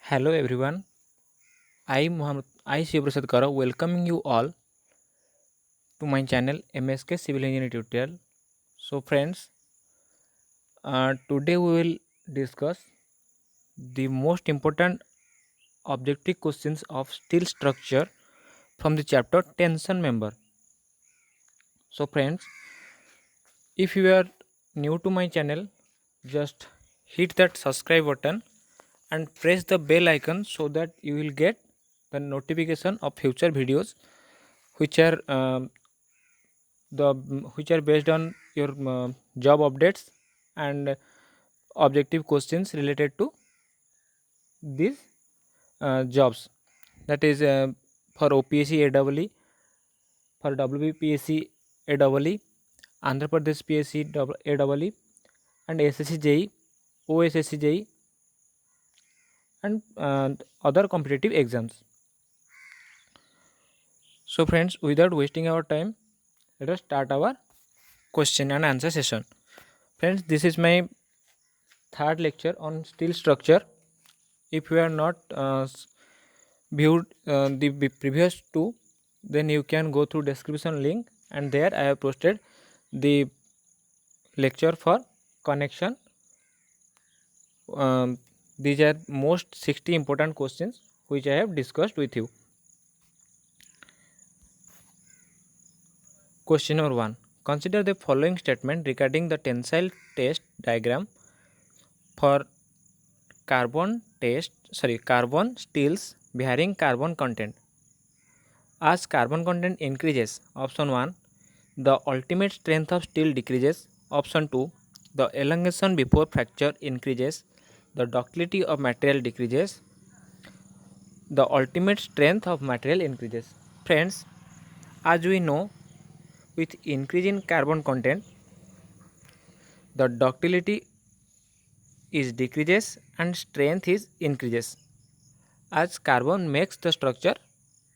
Hello everyone, I Shiv Prasad Kara welcoming you all to my channel MSK Civil Engineering Tutorial. So friends, today we will discuss the most important objective questions of steel structure from the chapter tension member. So friends, if you are new to my channel, just hit that subscribe button and press the bell icon so that you will get the notification of future videos which are which are based on your job updates and objective questions related to these jobs, that is for OPSC AEE, for WBPSC AEE, Andhra Pradesh PSC AEE, and SSC JEE, OSSC JEE, and other competitive exams. So friends, without wasting our time, let us start our question and answer session. Friends, this is my third lecture on steel structure. If you are not viewed the previous two, then you can go through description link, and there I have posted the lecture for connection. These are most 60 important questions which I have discussed with you. Question number 1. Consider the following statement regarding the tensile test diagram for carbon steels bearing carbon content. As carbon content increases, option 1, the ultimate strength of steel decreases. Option 2, the elongation before fracture increases. The ductility of material decreases. The ultimate strength of material increases. Friends, as we know, with increase in carbon content, the ductility is decreases and strength is increases, as carbon makes the structure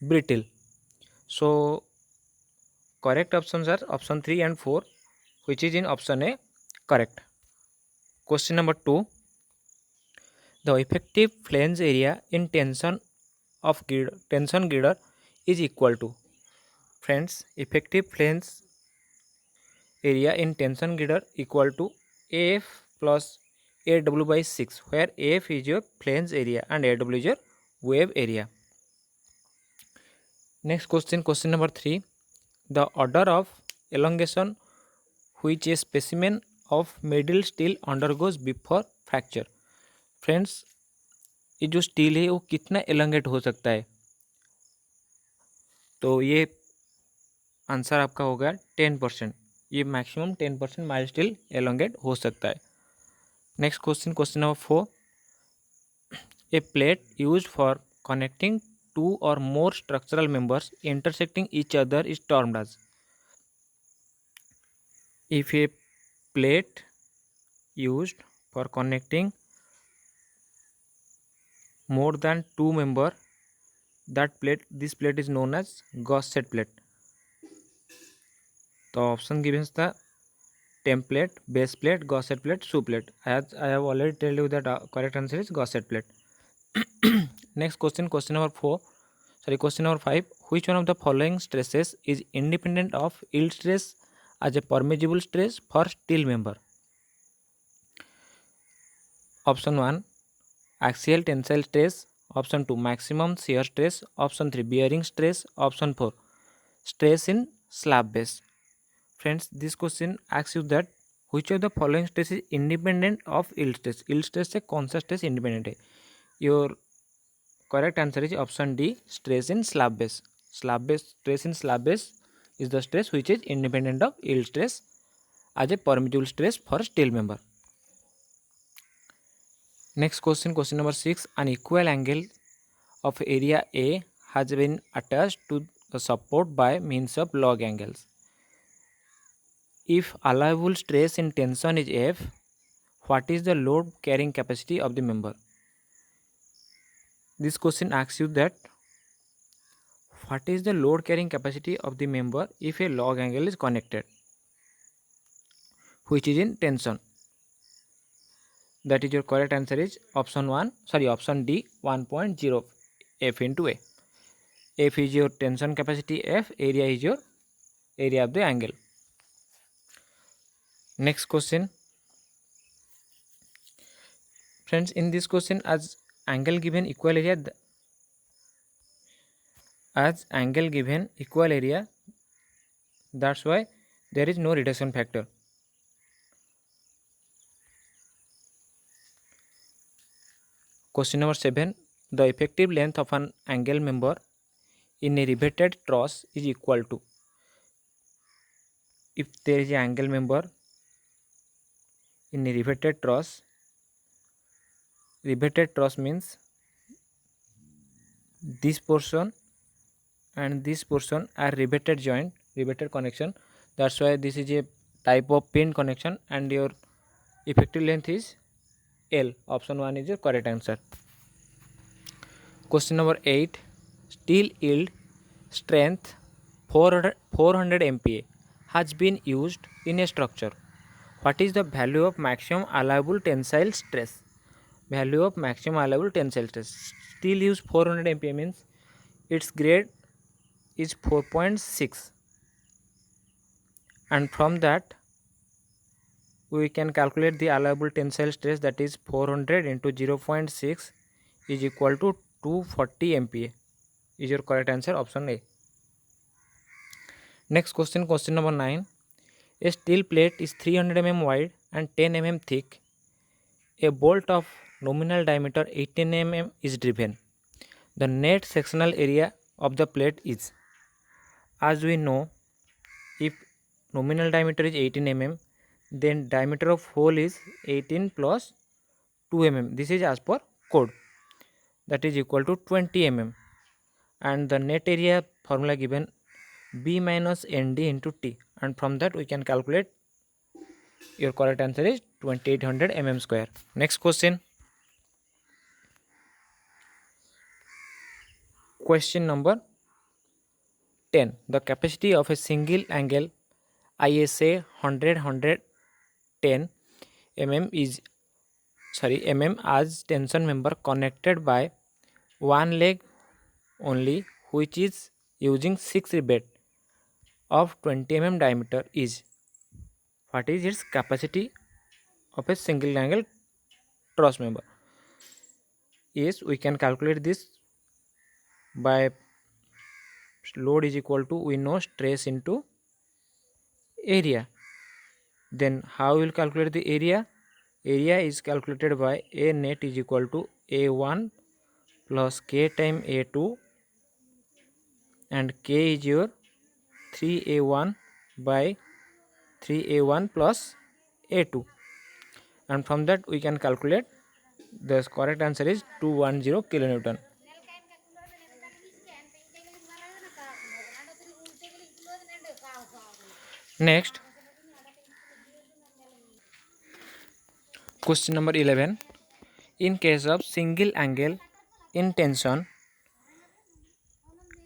brittle. So correct options are option 3 and 4, which is in option A correct. Question number 2. The effective flange area in tension girder is equal to. Friends, effective flange area in tension girder equal to AF plus AW by 6, where AF is your flange area and AW is your wave area. Next question, question number 3. The order of elongation which a specimen of middle steel undergoes before fracture. Friends, ये जो steel है वो कितना elongate हो सकता है, तो ये आंसर आपका होगा 10%. ये मैक्सिमम 10% माइल्ड स्टील एलोंगेट हो सकता है. Next question, question number 4. A plate use for connecting two or more structural members intersecting each other is termed as. If a plate used for connecting more than two member, this plate is known as gusset plate. The option given is the template, base plate, gusset plate, shoe plate. As I have already told you that correct answer is gusset plate. Next question, question number 4. Question number 5. Which one of the following stresses is independent of yield stress as a permissible stress for steel member? Option 1, axial tensile stress. Option 2, maximum shear stress. Option 3, bearing stress. Option 4, stress in slab base. Friends, this question asks you that which of the following stress is independent of yield stress. Yield stress से कौन सा stress independent है? Your correct answer is option D, stress in slab base. Stress in slab base is the stress which is independent of yield stress as a permissible stress for steel member. Next question, question number 6. An equal angle of area A has been attached to the support by means of log angles. If allowable stress in tension is F, what is the load carrying capacity of the member? This question asks you that what is the load carrying capacity of the member if a log angle is connected, which is in tension. That is your correct answer is option D 1.0 F into A. F is your tension capacity F, area is your area of the angle. Next question. Friends, in this question, as angle given equal area, that's why there is no reduction factor. Question number 7. The effective length of an angle member in a riveted truss is equal to, if there is an angle member in a riveted truss means this portion and this portion are riveted connection. That's why this is a type of pin connection, and your effective length is L. Option 1 is your correct answer. Question number 8. Steel yield strength 400 MPa has been used in a structure. What is the value of maximum allowable tensile stress? Value of maximum allowable tensile stress. Steel use 400 MPa means its grade is 4.6, and from that we can calculate the allowable tensile stress, that is 400 into 0.6 is equal to 240 MPa. Is your correct answer option A. Next question, question number 9. A steel plate is 300 mm wide and 10 mm thick. A bolt of nominal diameter 18 mm is driven. The net sectional area of the plate is, as we know, if nominal diameter is 18 mm, then diameter of hole is 18 plus 2 mm. This is as per code. That is equal to 20 mm. And the net area formula given B minus ND into T. And from that we can calculate. Your correct answer is 2800 mm square. Next question. Question number 10. The capacity of a single angle ISA 110 mm as tension member connected by one leg only, which is using 6 rivet of 20 mm diameter is. What is its capacity of a single angle truss member? Yes, we can calculate this by load is equal to, we know, stress into area. Then how we will calculate the area? Area is calculated by A net is equal to A1 plus K time A2, and K is your 3A1 by 3A1 plus A2, and from that we can calculate. The correct answer is 210 kilonewton. Next, question number 11. In case of single angle in tension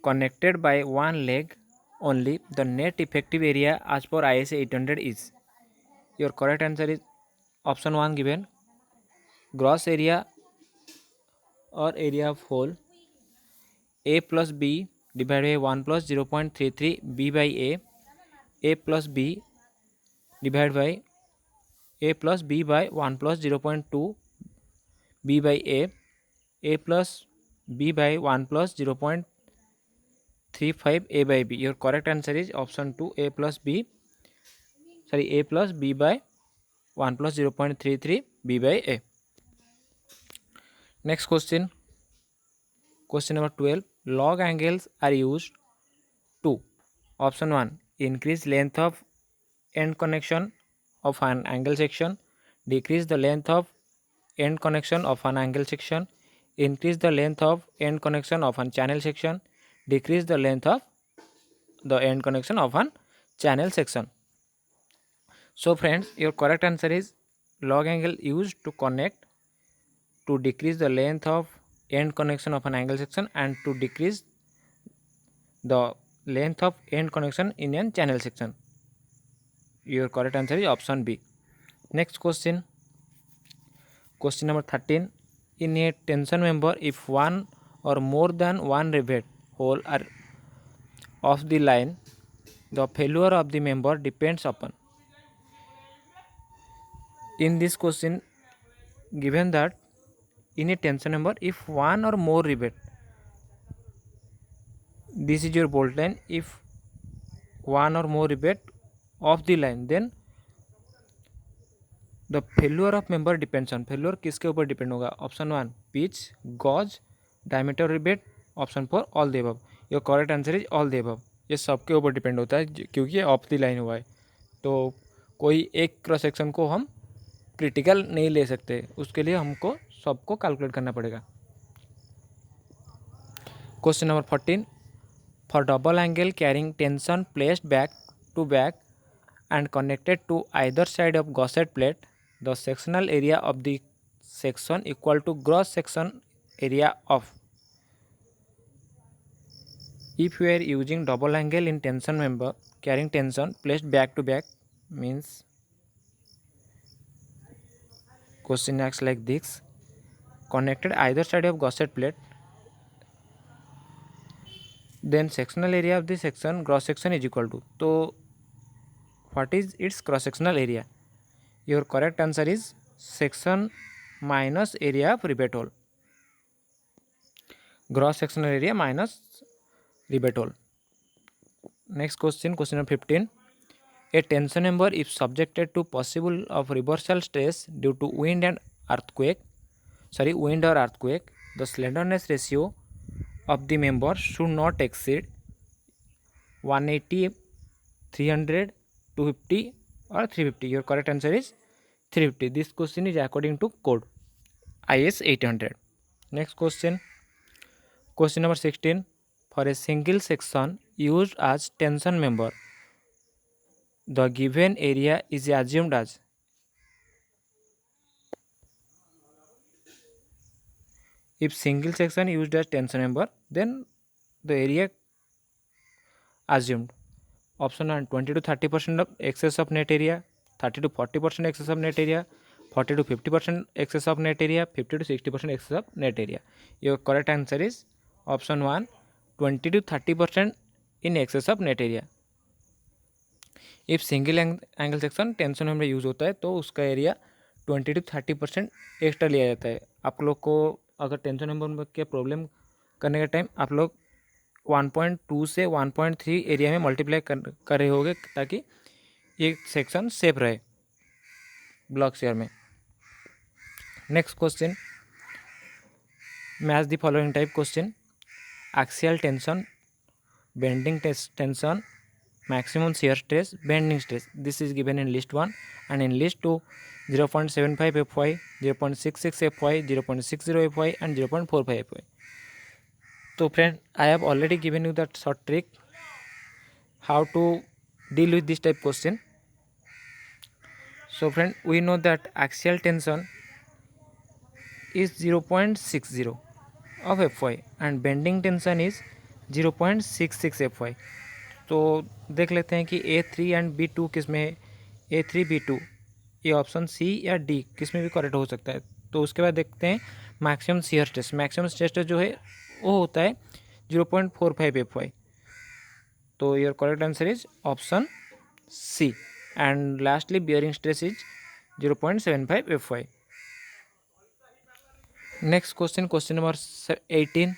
connected by one leg only, the net effective area as per ISA 800 is. Your correct answer is option 1 given. Gross area or area of hole A plus B divided by 1 plus 0.33 B by A plus B divided by A plus B by 1 plus 0.2 B by A plus B by 1 plus 0.35 A by B. Your correct answer is option 2 A plus B by 1 plus 0.33 B by A. Next question. Question number 12. Log angles are used to, option 1, increase length of end connection of an angle section, decrease the length of end connection of an angle section, increase the length of end connection of an channel section, decrease the length of the end connection of an channel section. So friends, your correct answer is log angle used to connect, to decrease the length of end connection of an angle section, and to decrease the length of end connection in a channel section. Your correct answer is option B. Next question. Question number 13. In a tension member, if one or more than one rivet hole are off the line, the failure of the member depends upon. In this question, given that in a tension member, if one or more rivet, this is your bolt line, if one or more rivet off the line, then the failure of member depends on, failure किसके ऊपर depend होगा? Option 1 pitch, gauge, diameter rivet, option 4 all the above. Your correct answer is all the above. ये सबके ऊपर depend होता है क्योंकि of the line हुआ है, तो कोई एक क्रॉस सेक्शन को हम क्रिटिकल नहीं ले सकते, उसके लिए हमको सबको कैलकुलेट करना पड़ेगा। Question number 14. For double angle carrying tension placed back to back and connected to either side of gusset plate, the sectional area of the section equal to gross section area of. If we are using double angle in tension member carrying tension placed back to back, means question acts like this: connected either side of gusset plate, then sectional area of the section gross section is equal to. So what is its cross sectional area? Your correct answer is section minus area of rivet hole. Gross sectional area minus rivet hole. Next question, question number 15. A tension member if subjected to possible of reversal stress due to wind or earthquake, the slenderness ratio of the member should not exceed 180, 300, 250 or 350. Your correct answer is 350. This question is according to code IS 800. Next question, question number 16. For a single section used as tension member, the given area is assumed as. If single section used as tension member, then the area assumed. Option 1 20 to 30% of excess of net area, 30 to 40% excess of net area, 40 to 50% excess of net area, 50 to 60% excess of net area. Your correct answer is option 1 20 to 30% in excess of net area. If single angle section tension member use होता है तो उसका area 20 to 30% extra लिया जाता है। आप लोग को अगर टेंशन मेंबर के प्रॉब्लम करने के टाइम आप लोग 1.2 से 1.3 एरिया में मल्टीप्लाई कर रहे होंगे ताकि ये सेक्शन सेफ रहे ब्लॉक शेयर में। Next question, match the following type question: axial tension, bending tension, maximum shear stress, bending stress. This is given in list 1, and in list 2 0.75 fy, 0.66 fy, 0.60 fy and 0.45 fy. So friend, I have already given you that short trick how to deal with this type question. So friend, we know that axial tension is 0.60 of fy and bending tension is 0.66 fy. तो देख लेते हैं कि A3 and B2 किस में है। A3 B2 ये option C या डी किस में भी करेक्ट हो सकता है। तो उसके बाद देखते हैं maximum shear stress. Maximum shear stress जो है वो होता है 0.45 fy। तो your correct answer is option C. And lastly bearing stress is 0.75 fy। Next question, question number 18.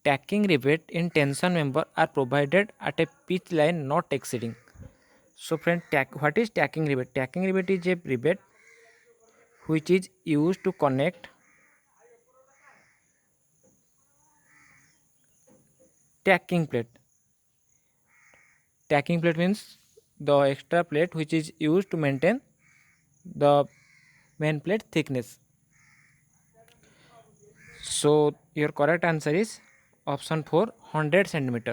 Tacking rivet in tension member are provided at a pitch line not exceeding. So friend, what is tacking rivet? Tacking rivet is a rivet which is used to connect tacking plate. Tacking plate means the extra plate which is used to maintain the main plate thickness. So your correct answer is option 4 100 centimeter.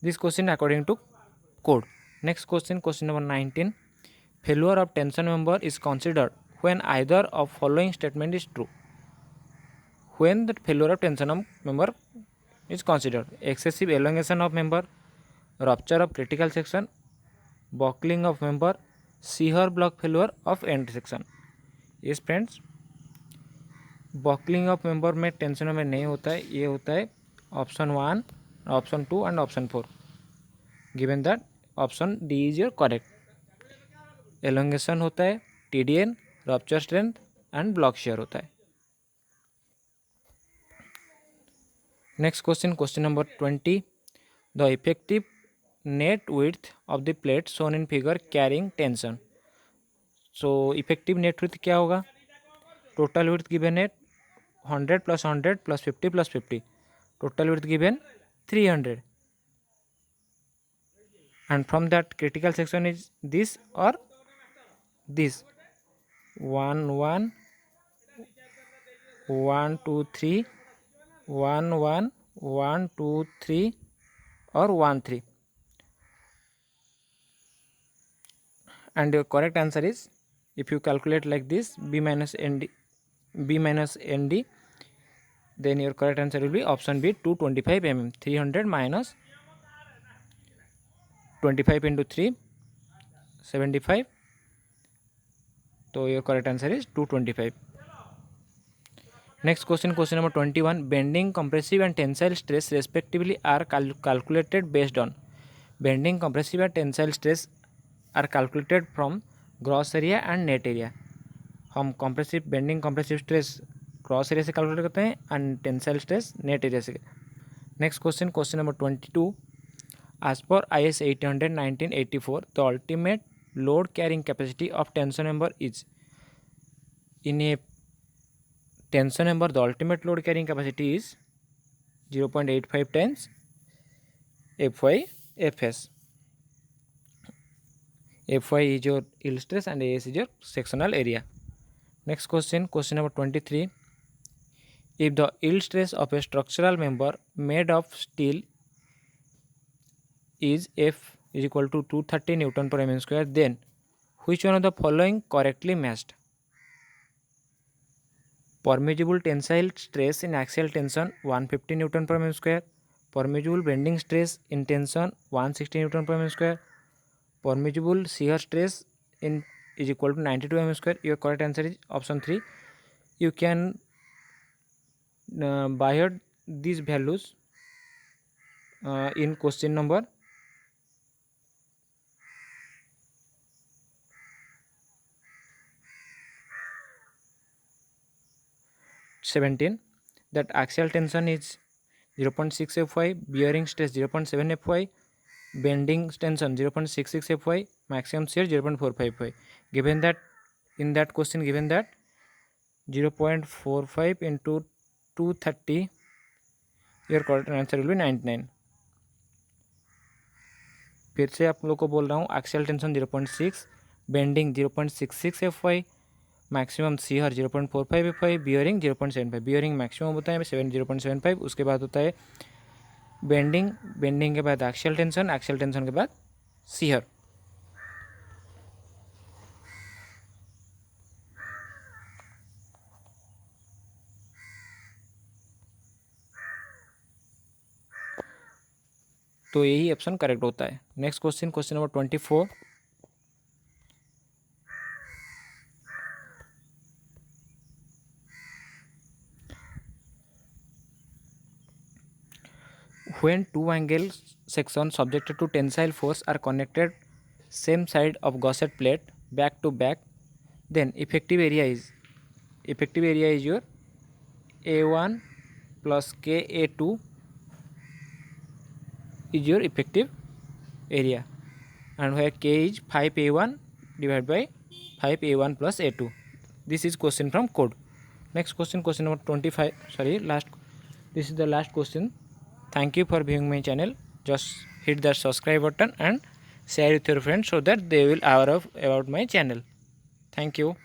This question according to code. Next question, question number 19. Failure of tension member is considered when either of following statement is true. When the failure of tension member is considered: excessive elongation of member, rupture of critical section, buckling of member, shear block failure of end section. Yes friends, buckling of member में tension में नहीं होता है, ये होता है option 1, option 2 and option 4। Given that option D is your correct. Elongation होता है टीडीएन, rupture strength and block shear होता है। Next question, question number 20, the effective net width of the plate shown in figure carrying tension. So effective net width क्या होगा? Total width given है 100 + 100 + 50 + 50, total width given 300, and from that critical section is this or this, 1 1 1 2 3 1 1 1 2 3 or 1 3, and your correct answer is, if you calculate like this, b minus nd, then your correct answer will be option B, 225 mm. 300 minus 25 into 3, 75. So your correct answer is 225. Next question, question number 21, bending, compressive and tensile stress respectively are calculated based on. Bending, compressive and tensile stress are calculated from gross area and net area. हम compressive, bending compressive stress gross area से calculate करते हैं and tensile stress net area से। Next question, question number 22, as per IS 800 1984, the ultimate load carrying capacity of tension member is. In a tension member, the ultimate load carrying capacity is 0.85 times Fy Fs. Fy is your yield stress and As is your sectional area. Next question, question number 23. If the yield stress of a structural member made of steel is F is equal to 230 Newton per mm square, then which one of the following correctly matched? Permissible tensile stress in axial tension 150 Newton per mm square, permissible bending stress in tension 160 Newton per mm square, permissible shear stress in is equal to 92 mm square. Your correct answer is option 3. You can by heart these values in question number 17, that axial tension is 0.6 Fy, bearing stress 0.7 Fy, bending tension 0.66 Fy, maximum shear 0.45 Fy. Given that in that question given that 0.45 into 230, your correct answer will be 99. फिर से आप लोग को बोल रहा हूँ, axial tension 0.6, bending 0.66 Fy, maximum shear 0.45 Fy, bearing 0.75, bearing maximum होता है 0.75, उसके बाद होता है बेंडिंग, बेंडिंग के बाद एक्सियल टेंशन, एक्सियल टेंशन के बाद सीहर। तो यही ऑप्शन करेक्ट होता है। Next question, question number 24, when two angle sections subjected to tensile force are connected same side of gusset plate back to back, then effective area is your A1 plus KA2 is your effective area, and where K is 5A1 divided by 5A1 plus A2. This is question from code. Next question, question number 25, this is the last question. Thank you for viewing my channel. Just hit the subscribe button and share with your friends so that they will aware of about my channel. Thank you.